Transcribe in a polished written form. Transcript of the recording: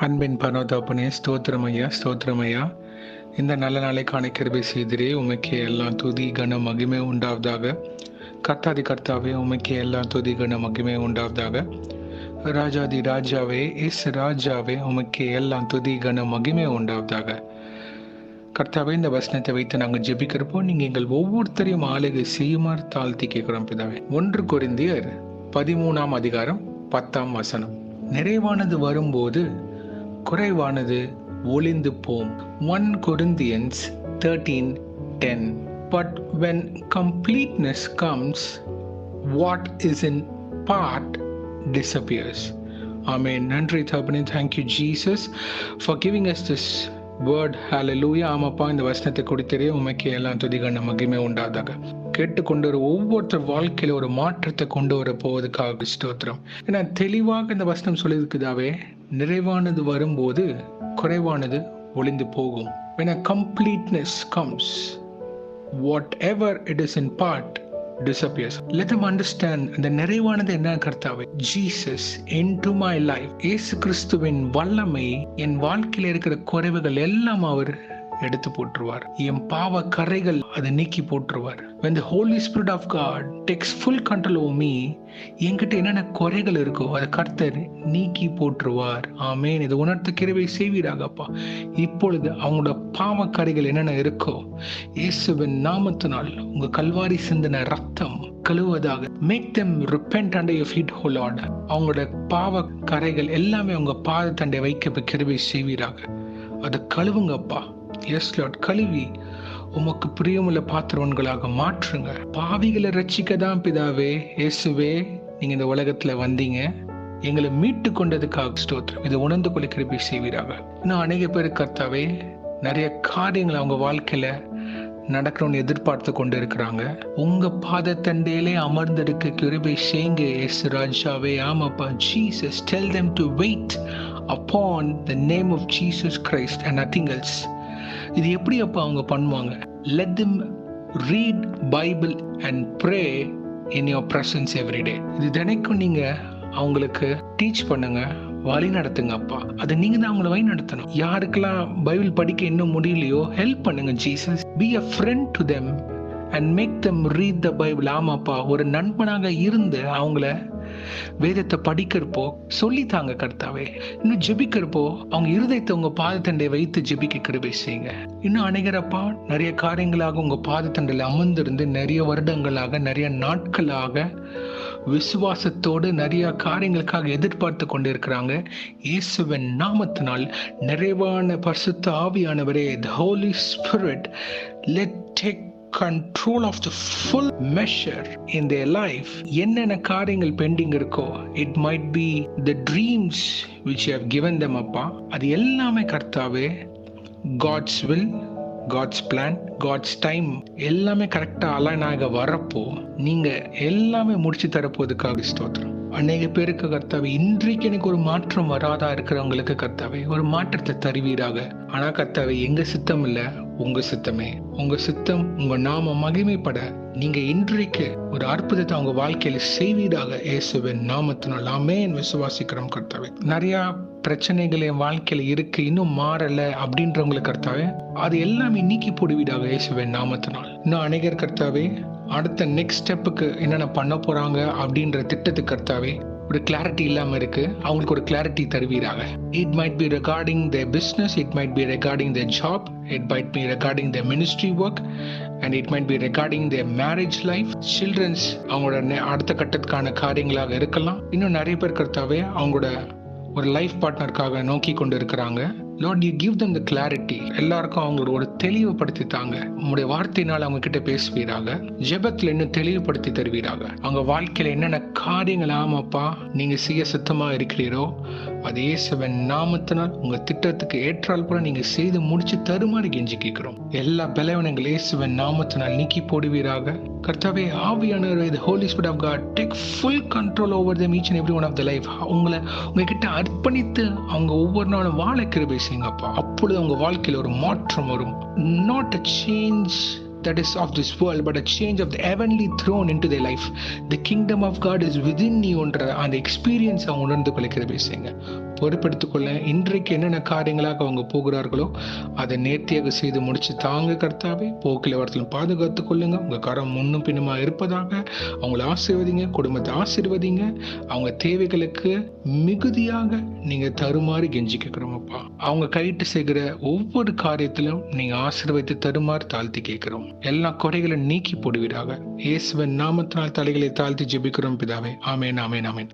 அன்பின் பரலோகத்தகப்பனே, ஸ்தோத்திரம் ஐயா, ஸ்தோத்திரம் ஐயா. இந்த நல்ல நாளை காண கிருபை செய்திரே. உமக்கே எல்லாம் துதி கன மகிமை உண்டாவதாக. கர்த்தாதி கர்த்தாவே, உமக்கே எல்லாம் துதி கன மகிமை உண்டாவதாக. ராஜாதி ராஜாவே, இஸ் ராஜாவே, உமக்கே எல்லாம் துதி கன மகிமை உண்டாவதாக. கர்த்தாவே, இந்த வசனத்தை வைத்து நாங்கள் ஜெபிக்கிறப்போ நீங்கள் எங்கள் ஒவ்வொருத்தரையும் ஆளுகை செய்யுமாறு தாழ்த்தி கேட்கிறோம் பிதாவே. 1 கொரிந்தியர் 13ஆம் அதிகாரம் 10ஆம் வசனம். நிறைவானது வரும்போது குறைவானது ஒளிந்து போம். 1 Corinthians 13:10. But when completeness comes, what is in part disappears. Amen. நன்றி தகப்பனே. Thank you Jesus for giving us this word. Hallelujah. ஆமாப்பா, இந்த வசனத்தை கொடுத்தரே உமக்கே எல்லாம் துதிகன மகிமை உண்டாதாக. கேட்டுக்கொண்டு ஒரு ஒவ்வொருத்தர் வாழ்க்கையில ஒரு மாற்றத்தை கொண்டு வர போவதுக்காக ஸ்தோத்திரம். ஏன்னா தெளிவாக இந்த வசனம் சொல்லியிருக்குதாவே, நிறைவானது வரும்போது குறைவானது ஒளிந்து போகும். When a completeness comes, whatever it is in part disappears. Let them understand. அந்த நிறைவானது என்ன கர்த்தாவே? Jesus into my life. இயேசு கிறிஸ்துவின் வல்லமை என் வாழ்க்கையில் இருக்கிற குறைவுகள் எல்லாம் அவர் எடுத்து போட்டுருவார். என் பாவ கரைகள் அதை நீக்கி போட்டுருவார். When the Holy Spirit of God takes full control over me, என்கிட்ட என்னென்ன குறைகள் இருக்கோ அதை கர்த்தர் நீக்கி போட்டுருவார். ஆமென். இது உணர்த்த கிருபை செய்வீராகப்பா. இப்பொழுது அவங்களோட பாவ கரைகள் என்னென்ன இருக்கோ இயேசுவின் நாமத்தினால் உங்க கல்வாரி சிந்தின ரத்தம் கழுவதாக. Make them repent under your feet, O Lord. அவங்களோட பாவ கரைகள் எல்லாமே உங்க பாதத்தண்டை வைக்க கிருபை செய்வீராக. அதை கழுவுங்கப்பா. எஸ் லார்ட், கழுவி உமக்கு பிரியமுள்ள பாத்திரவன்களாக மாற்றுங்க. பாவிகளை ரட்சிக்க தான் பிதாவே. இயேசுவே, நீங்க இந்த உலகத்துல வந்தீங்க, எங்களை மீட்டு கொண்டதுக்காக ஸ்தோத்திரம். இதை உணர்ந்து கொள்ள கிருபை செய்வீராக. இன்னும் அநேக பேர் கர்த்தாவே நிறைய காரியங்கள் அவங்க வாழ்க்கையில நடக்கணும்னு எதிர்பார்த்து கொண்டு இருக்கிறாங்க. உங்க பாதத்தண்டையிலே அமர்ந்திருக்க கிருபை செய்யுங்க இயேசு ராஜாவே. ஆமாப்பா Jesus, tell them to wait upon the name of Jesus Christ and nothing else. இது எப்படி அப்பா அவங்க பண்ணுவாங்க? Let them read Bible and pray in your presence every day. இது தினைக்கும் நீங்க அவங்களுக்கு டீச் பண்ணுங்க, வழி நடத்துங்க அப்பா. அதை நீங்க தான் அவங்கள வழி நடத்தணும். யாருக்கெல்லாம் பைபிள் படிக்க இன்னும் முடியலையோ ஹெல்ப் பண்ணுங்க Jesus. Be a friend to them and make them read the Bible. ஆமாப்பா, ஒரு நண்பனாக இருந்து அவங்கள வேதத்தை படிக்கிறப்போ சொல்லித்தாங்க கர்த்தாவே. இன்னும் ஜெபிக்கிறப்போ அவங்க இருதயத்தை உங்க பாதத்தண்டை வைத்து ஜெபிக்க கிருபை செய்யுங்க. இன்னும் அநேகரப்பா நிறைய காரியங்களாக உங்க பாதத்தண்டையில் அமர்ந்திருந்து நிறைய வருடங்களாக நிறைய நாட்களாக விசுவாசத்தோடு நிறைய காரியங்களுக்காக எதிர்பார்த்து கொண்டிருக்கிறாங்க. இயேசுவின் நாமத்தினால் நிறைவான பரிசுத்த ஆவியானவரே, the Holy Spirit, let take control of the full measure in their life. என்னென்ன காரியங்கள் பெண்டிங் இருக்கோ, it might be the dreams which you have given them அப்பா, அது எல்லாமே கர்த்தாவே God's will, God's plan, God's time எல்லாமே கரெக்டா அலைன் ஆக வரப்போ நீங்க எல்லாமே முடிச்சு தரப்போதுக்காக ஸ்தோத்திரம். அநேக பேருக்கு கர்த்தாவே இன்றைக்கு எனக்கு ஒரு மாற்றம் வராதா இருக்கிறவங்களுக்கு கர்த்தாவே ஒரு மாற்றத்தை தருவீராக. ஆனா கர்த்தாவே, எங்க சித்தம் இல்ல, உங்க சித்தமே. உங்க சித்தம் உங்க நாம மகிமைப்பட நீங்க இன்றைக்கு ஒரு அற்புதத்தை அவங்க வாழ்க்கையில செய்வீராக இயேசுவின் நாமத்தினால். ஆமென். விசுவாசிக்கிறோம் கர்த்தாவே. நிறைய பிரச்சனைகள் என் வாழ்க்கையில இருக்கு, இன்னும் மாறல அப்படின்றவங்களுக்கு கர்த்தாவே அது எல்லாமே நீக்கி போடுவீராக இயேசுவின் நாமத்தினால். இன்னும் அநேகர் கர்த்தாவே அடுத்த நெக்ஸ்ட் ஸ்டெப்புக்கு என்னென்ன பண்ண போறாங்க அப்படின்ற திட்டத்துக்கு கர்த்தாவே ஒரு கிளாரிட்டி இல்லாம இருக்கு, அவங்களுக்கு ஒரு கிளாரிட்டி தருவீராக. It might be regarding their business, it might be regarding their job, it might be regarding their ministry work, and it might be regarding their marriage life, children's அவங்களோட அடுத்த கட்டத்துக்கான காரியங்களாக இருக்கலாம். இன்னும் நிறைய பேர் கர்த்தாவே அவங்களோட ஒரு லைஃப் பார்ட்னருக்காக நோக்கி கொண்டு இருக்கிறாங்க. Lord, you give them the clarity. எல்லாருக்கும் அவங்களோட ஒரு தெளிவுபடுத்தி தாங்க. உங்களுடைய வார்த்தையினால் அவங்க கிட்ட பேசுவீராக. ஜெபத்துல இன்னும் தெளிவுபடுத்தி தருவீராக. அவங்க வாழ்க்கையில என்னென்ன காரியங்கள் ஆமாப்பா நீங்க செய்ய சுத்தமா இருக்கிறீரோ அது இயேசுவின் நாமத்தினால் உங்க திட்டத்துக்கு ஏற்றால் போல நீங்க செய்து முடிச்சு தருமாறு கெஞ்சி கேட்கிறோம். எல்லா பலவீனங்கள் இயேசுவின் நாமத்தினால் நீக்கி போடுவீராக. கர்த்தாவே, ஆவியானவரே, the Holy Spirit of God, take full control over them, each and every one of the life. உங்களை உங்ககிட்ட அர்ப்பணித்து அவங்க ஒவ்வொரு நாளும் வாழ கிருபை செய்யுங்கப்பா. அப்பொழுது அவங்க வாழ்க்கையில ஒரு மாற்றம் வரும். Not a change that is of this world, but a change of the heavenly throne into their life. The kingdom of God is within you என்ற அந்த எக்ஸ்பீரியன்ஸ் அவங்க உணர்ந்து கொள்ள கிருபை செய்யுங்க. பொறுப்பெடுத்துக்கொள்ள இன்றைக்கு என்னென்ன காரியங்களாக அவங்க போகிறார்களோ அதை நேர்த்தியாக செய்து முடிச்சு தாங்க கர்த்தாவே. போக்கில் வரத்திலும் பாதுகாத்து கொள்ளுங்க. உங்க கரம் முன்னும் பின்னுமா இருப்பதாக அவங்களை ஆசீர்வதிங்க, குடும்பத்தை ஆசீர்வதிங்க. அவங்க தேவைகளுக்கு மிகுதியாக நீங்க தருமாறு கெஞ்சி கேட்கிறோமப்பா. அவங்க கையிட்டு செய்கிற ஒவ்வொரு காரியத்திலும் நீங்க ஆசீர்வதித்து தருமாறு தாழ்த்தி கேட்கிறோம். எல்லா குறைகளை நீக்கி போடுவீராக. இயேசுவின் நாமத்தினால் தலைகளை தாழ்த்தி ஜெபிக்கிறோம் பிதாவே. ஆமென், ஆமென், ஆமென்.